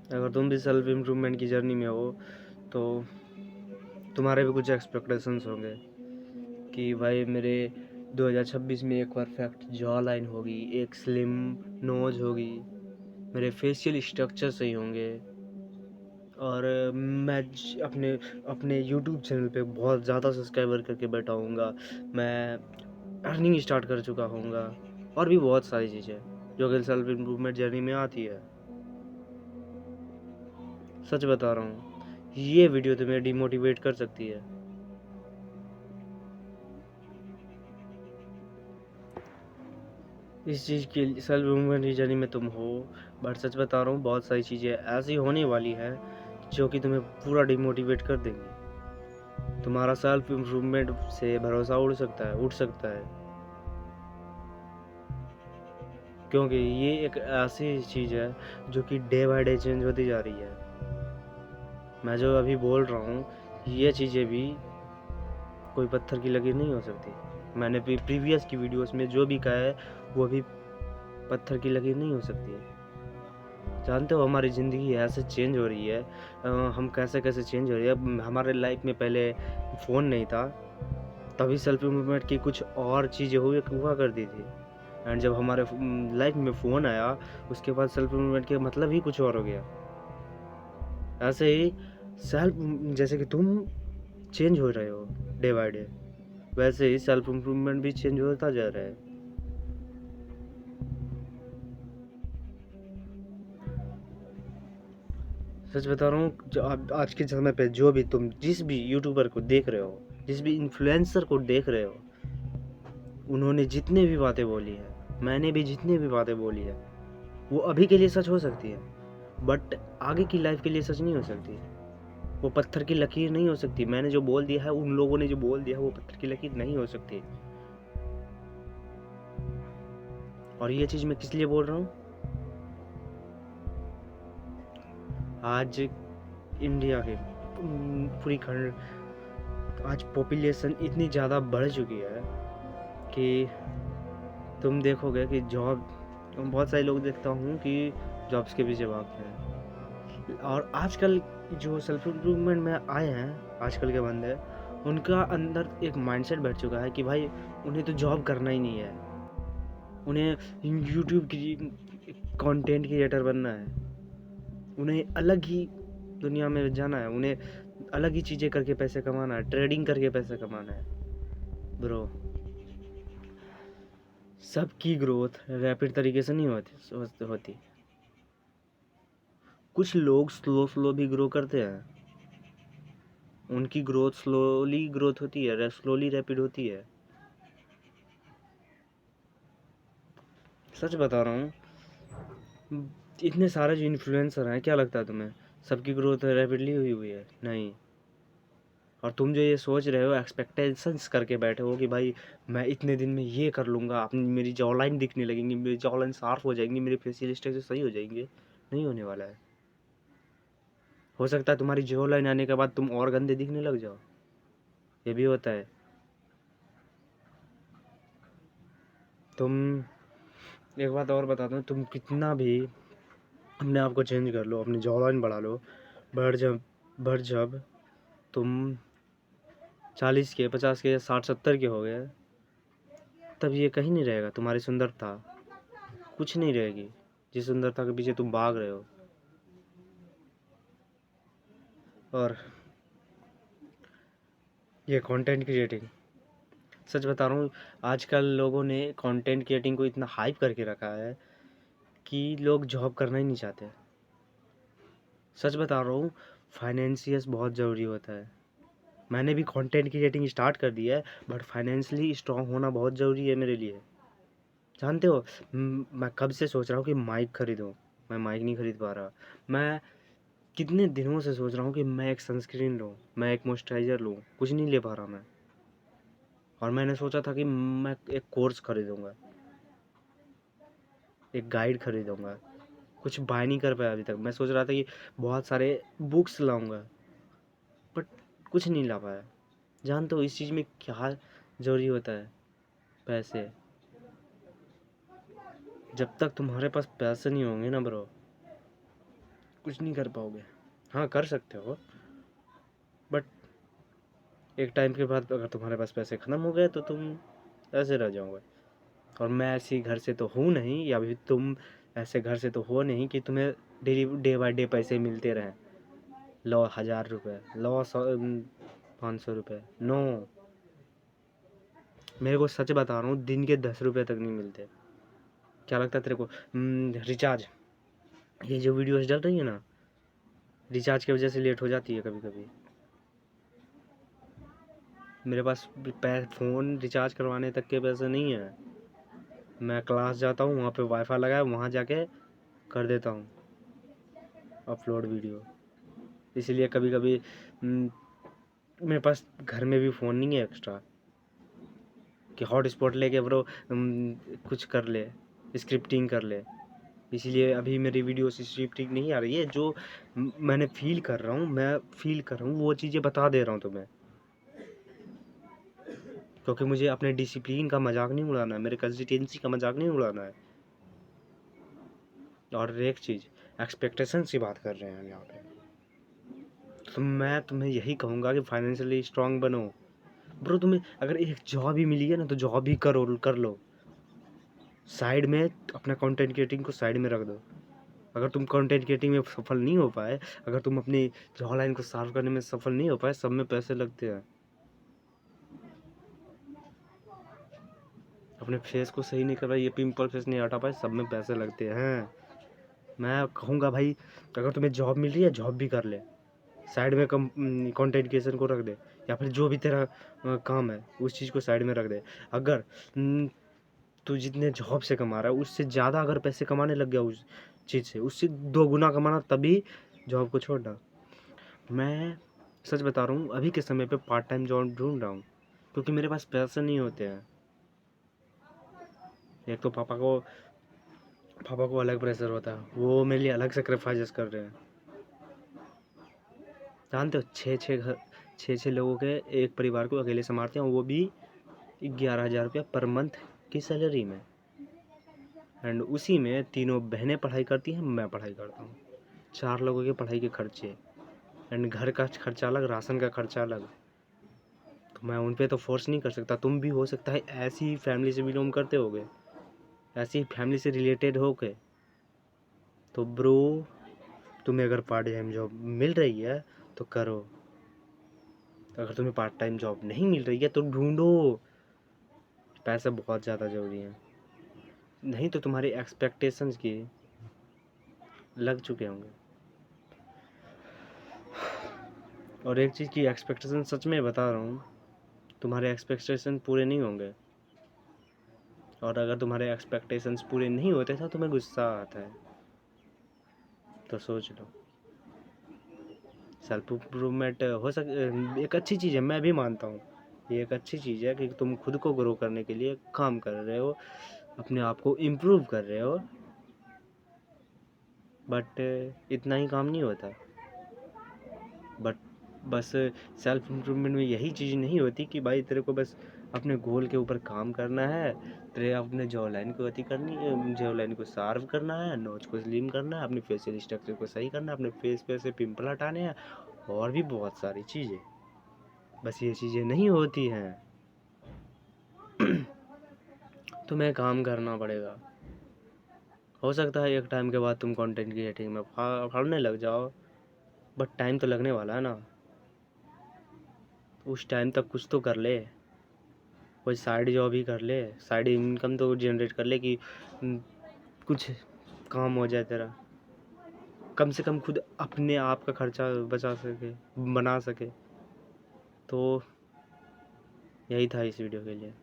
अगर तुम भी सेल्फ इम्प्रूवमेंट की जर्नी में हो तो तुम्हारे भी कुछ एक्सपेक्टेशंस होंगे कि भाई मेरे 2026 में एक परफेक्ट जॉ लाइन होगी, एक स्लिम नोज होगी, मेरे फेशियल स्ट्रक्चर सही होंगे, और मैं अपने अपने यूट्यूब चैनल पे बहुत ज़्यादा सब्सक्राइबर करके बैठा हूँगा, मैं अर्निंग स्टार्ट कर चुका हूँगा, और भी बहुत सारी चीज़ें जो कि सेल्फ इम्प्रूवमेंट जर्नी में आती है। सच बता रहा हूँ, ये वीडियो तुम्हें डिमोटिवेट कर सकती है। इस चीज़ के सेल्फ इम्प्रूवमेंट की जर्नी में तुम हो, बट सच बता रहा हूँ बहुत सारी चीज़ें ऐसी होने वाली है जो कि तुम्हें पूरा डिमोटिवेट कर देंगी। तुम्हारा सेल्फ इम्प्रूवमेंट से भरोसा उठ सकता है, क्योंकि ये एक ऐसी चीज़ है जो कि डे बाय डे चेंज होती जा रही है। मैं जो अभी बोल रहा हूँ, ये चीज़ें भी कोई पत्थर की लकीर नहीं हो सकती। मैंने भी प्रीवियस की वीडियोस में जो भी कहा है वो भी पत्थर की लकीर नहीं हो सकती है। जानते हो हमारी ज़िंदगी ऐसे चेंज हो रही है, हम कैसे कैसे चेंज हो रही है। अब हमारे लाइफ में पहले फ़ोन नहीं था, तभी सेल्फ इम्प्रूवमेंट की कुछ और चीज़ें हुआ करती थी, एंड जब हमारे लाइफ में फ़ोन आया उसके बाद सेल्फ इम्प्रूवमेंट का मतलब ही कुछ और हो गया। ऐसे ही सेल्फ जैसे कि तुम चेंज हो रहे हो डे बाय डे, वैसे ही सेल्फ इम्प्रूवमेंट भी चेंज होता जा रहा है। सच बता रहा हूँ, जो आज के समय पे जो भी तुम जिस भी यूट्यूबर को देख रहे हो, जिस भी इन्फ्लुएंसर को देख रहे हो, उन्होंने जितने भी बातें बोली है, मैंने भी जितनी भी बातें बोली है, वो अभी के लिए सच हो सकती है, बट आगे की लाइफ के लिए सच नहीं हो सकती। वो पत्थर की लकीर नहीं हो सकती। मैंने जो बोल दिया है, उन लोगों ने जो बोल दिया है, वो पत्थर की लकीर नहीं हो सकती। और ये चीज़ मैं किस लिए बोल रहा हूँ, आज इंडिया के पूरी खंड आज पॉपुलेशन इतनी ज़्यादा बढ़ चुकी है कि तुम देखोगे कि जॉब, बहुत सारे लोग देखता हूँ कि जॉब्स के पीछे भागते हैं। और आजकल जो सेल्फ इम्प्रूवमेंट में आए हैं, आजकल के बंदे, उनका अंदर एक माइंडसेट बैठ चुका है कि भाई उन्हें तो जॉब करना ही नहीं है, उन्हें यूट्यूब की कंटेंट क्रिएटर बनना है, उन्हें अलग ही दुनिया में जाना है, उन्हें अलग ही चीज़ें करके पैसे कमाना है, ट्रेडिंग करके पैसे कमाना है। ब्रो, सबकी ग्रोथ रैपिड तरीके से नहीं होती। कुछ लोग स्लो स्लो भी ग्रो करते हैं, उनकी ग्रोथ स्लोली ग्रोथ होती है, स्लोली रैपिड होती है। सच बता रहा हूँ, इतने सारे जो इन्फ्लुएंसर हैं, क्या लगता है तुम्हें सबकी ग्रोथ रैपिडली हुई है? नहीं। और तुम जो ये सोच रहे हो, एक्सपेक्टेशंस करके बैठे हो कि भाई मैं इतने दिन में ये कर लूँगा, अपनी मेरी जॉ लाइन दिखने लगेंगी, मेरी जॉ लाइन शार्प हो जाएंगी, मेरे फेशियल स्ट्रक्चर सही हो जाएंगे, नहीं होने वाला है। हो सकता है तुम्हारी जॉ लाइन आने के बाद तुम और गंदे दिखने लग जाओ, ये भी होता है। तुम, एक बात और बताता हूँ, तुम कितना भी अपने आप को चेंज कर लो, अपनी जॉ लाइन बढ़ा लो, जब तुम 40 के, 50 के, 60, 70 के हो गए, तब ये कहीं नहीं रहेगा। तुम्हारी सुंदरता कुछ नहीं रहेगी, जिस सुंदरता के पीछे तुम भाग रहे हो। और ये कंटेंट क्रिएटिंग, सच बता रहा हूँ, आजकल लोगों ने कंटेंट क्रिएटिंग को इतना हाइप करके रखा है कि लोग जॉब करना ही नहीं चाहते। सच बता रहा हूँ, फाइनेंशियस बहुत ज़रूरी होता है। मैंने भी कंटेंट क्रिएटिंग स्टार्ट कर दिया है, बट फाइनेंशियली स्ट्रांग होना बहुत ज़रूरी है मेरे लिए। जानते हो, मैं कब से सोच रहा हूँ कि माइक खरीदूँ, मैं माइक नहीं खरीद पा रहा। मैं कितने दिनों से सोच रहा हूँ कि मैं एक सनस्क्रीन लूँ, मैं एक मॉइस्चराइज़र लूँ, कुछ नहीं ले पा रहा मैं। और मैंने सोचा था कि मैं एक कोर्स खरीदूँगा, एक गाइड खरीदूँगा, कुछ बाय नहीं कर पाया अभी तक। मैं सोच रहा था कि बहुत सारे बुक्स लाऊँगा, बट कुछ नहीं ला पाया। जानते हो इस चीज़ में क्या ज़रूरी होता है? पैसे। जब तक तुम्हारे पास पैसे नहीं होंगे ना ब्रो, कुछ नहीं कर पाओगे। हाँ कर सकते हो, बट एक टाइम के बाद अगर तुम्हारे पास पैसे ख़त्म हो गए तो तुम ऐसे रह जाओगे। और मैं ऐसी घर से तो हूँ नहीं, या फिर तुम ऐसे घर से तो हो नहीं कि तुम्हें डेली डे बाय डे पैसे मिलते रहें। लो 1000 रुपये, लो 500 रुपये। नो, मेरे को सच बता रहा हूँ, दिन के 10 रुपये तक नहीं मिलते। क्या लगता है तेरे को? रिचार्ज, ये जो वीडियोस डल रही है ना, रिचार्ज की वजह से लेट हो जाती है कभी कभी। मेरे पास फ़ोन रिचार्ज करवाने तक के पैसे नहीं है। मैं क्लास जाता हूँ, वहाँ पे वाईफाई लगा है, वहाँ जाके कर देता हूँ अपलोड वीडियो। इसलिए कभी कभी मेरे पास घर में भी फ़ोन नहीं है एक्स्ट्रा कि हॉटस्पॉट लेके ब्रो कुछ कर ले, स्क्रिप्टिंग कर ले। इसलिए अभी मेरी वीडियो स्क्रिप्टिंग नहीं आ रही है। जो मैंने फील कर रहा हूँ, मैं फील कर रहा हूँ वो चीज़ें बता दे रहा हूँ तुम्हें, क्योंकि मुझे अपने डिसिप्लिन का मजाक नहीं उड़ाना है, मेरे कंसिस्टेंसी का मजाक नहीं उड़ाना है। और एक चीज़, एक्सपेक्टेशन की बात कर रहे हैं हम यहाँ पे, तो मैं तुम्हें यही कहूँगा कि फाइनेंशियली स्ट्रांग बनो ब्रो। तुम्हें अगर एक जॉब ही मिली है ना, तो जॉब ही कर लो। साइड में अपना कंटेंट क्रिएटिंग को साइड में रख दो। अगर तुम कंटेंट क्रिएटिंग में सफल नहीं हो पाए, अगर तुम अपनी जॉ लाइन को साफ करने में सफल नहीं हो पाए, सब में पैसे लगते हैं। अपने फेस को सही नहीं कर पाए, ये पिंपल फेस नहीं हटा पाए, सब में पैसे लगते हैं। मैं कहूँगा भाई, अगर तुम्हें जॉब मिल रही है, जॉब भी कर ले, साइड में कंटेंट क्रिएशन को रख दे, या फिर जो भी तेरा काम है उस चीज़ को साइड में रख दे। अगर तू जितने जॉब से कमा रहा है उससे ज़्यादा अगर पैसे कमाने लग गया उस चीज़ से, उससे 2 गुना कमाना, तभी जॉब को छोड़ना। मैं सच बता रहा हूँ, अभी के समय पे पार्ट टाइम जॉब ढूंढ रहा हूँ, क्योंकि मेरे पास पैसे नहीं होते हैं। एक तो पापा को अलग प्रेशर होता है, वो मेरे लिए अलग सेक्रीफाइसेस कर रहे हैं। जानते हो, 6 लोगों के एक परिवार को अकेले संभालते हैं, वो भी 11,000 रुपया पर मंथ की सैलरी में। एंड उसी में 3 बहनें पढ़ाई करती हैं, मैं पढ़ाई करता हूँ। 4 लोगों के पढ़ाई के खर्चे, एंड घर का खर्चा अलग, राशन का खर्चा अलग। तो मैं उन पे तो फोर्स नहीं कर सकता। तुम भी हो सकता है ऐसी फैमिली से बिलोंग करते होगे, ऐसी फैमिली से रिलेटेड हो के, तो ब्रो तुम्हें अगर पार्ट टाइम जॉब मिल रही है तो करो। अगर तुम्हें पार्ट टाइम जॉब नहीं मिल रही है तो ढूंढो। पैसा बहुत ज़्यादा ज़रूरी है, नहीं तो तुम्हारी एक्सपेक्टेशंस की लग चुके होंगे। और एक चीज़ की एक्सपेक्टेशन सच में बता रहा हूँ, तुम्हारे एक्सपेक्टेशन पूरे नहीं होंगे। और अगर तुम्हारे एक्सपेक्टेशंस पूरे नहीं होते तो तुम्हें गुस्सा आता है। तो सोच लो, सेल्फ इम्प्रूवमेंट हो एक अच्छी चीज़ है, मैं भी मानता हूँ ये एक अच्छी चीज़ है कि तुम खुद को ग्रो करने के लिए काम कर रहे हो, अपने आप को इम्प्रूव कर रहे हो। बट इतना ही काम नहीं होता। बट बस सेल्फ इम्प्रूवमेंट में यही चीज़ नहीं होती कि भाई तेरे को बस अपने गोल के ऊपर काम करना है, तेरे अपने जॉ लाइन को जॉ लाइन को शार्प करना है, नोच को स्लिम करना है, अपनी फेशियल स्ट्रक्चर को सही करना है, अपने फेस पे से पिंपल हटाने हैं, और भी बहुत सारी चीज़ें। बस ये चीज़ें नहीं होती हैं। तुम्हें काम करना पड़ेगा। हो सकता है एक टाइम के बाद तुम कंटेंट क्रिएटिंग में पढ़ने लग जाओ, बट टाइम तो लगने वाला है ना। उस टाइम तक कुछ तो कर ले, कोई साइड जॉब ही कर ले, साइड इनकम तो जनरेट कर ले कि कुछ काम हो जाए तेरा, कम से कम खुद अपने आप का खर्चा बचा सके, बना सके। तो यही था इस वीडियो के लिए।